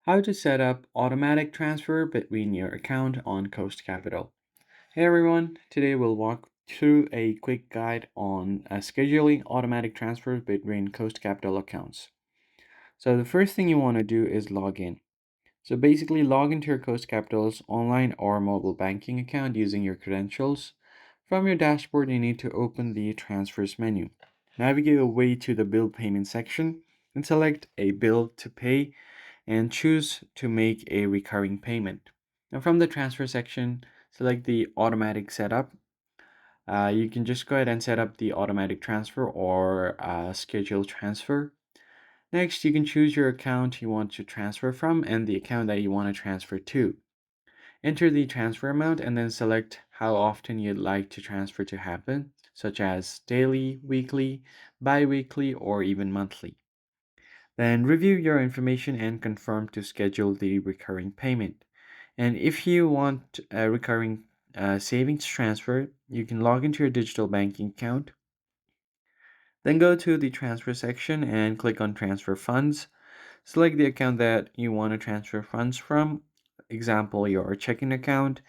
How to set up automatic transfer between your account on Coast Capital. Hey everyone, today we'll walk through a quick guide on scheduling automatic transfers between Coast Capital accounts. So the first thing you want to do is log in. So basically log into your Coast Capital's online or mobile banking account using your credentials. From your dashboard, you need to open the transfers menu. Navigate away to the bill payment section and select a bill to pay and choose to make a recurring payment. Now from the transfer section, select the automatic setup. You can just go ahead and set up the automatic transfer or schedule transfer. Next, you can choose your account you want to transfer from and the account that you want to transfer to. Enter the transfer amount and then select how often you'd like to transfer to happen, such as daily, weekly, bi-weekly, or even monthly. Then review your information and confirm to schedule the recurring payment. And if you want a recurring savings transfer, you can log into your digital banking account. Then go to the transfer section and click on transfer funds. Select the account that you want to transfer funds from, example, your checking account,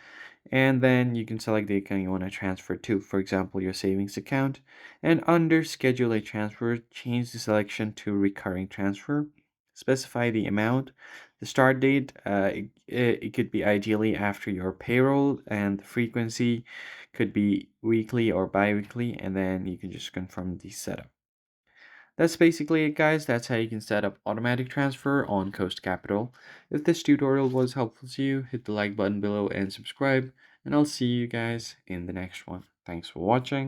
and then you can select the account you want to transfer to, for example, your savings account. And under schedule a transfer, change the selection to recurring transfer. Specify the amount, the start date. It could be ideally after your payroll, and the frequency could be weekly or bi-weekly, and then you can just confirm the setup. That's basically it, guys. That's how you can set up automatic transfer on Coast Capital. If this tutorial was helpful to you, hit the like button below and subscribe, and I'll see you guys in the next one. Thanks for watching.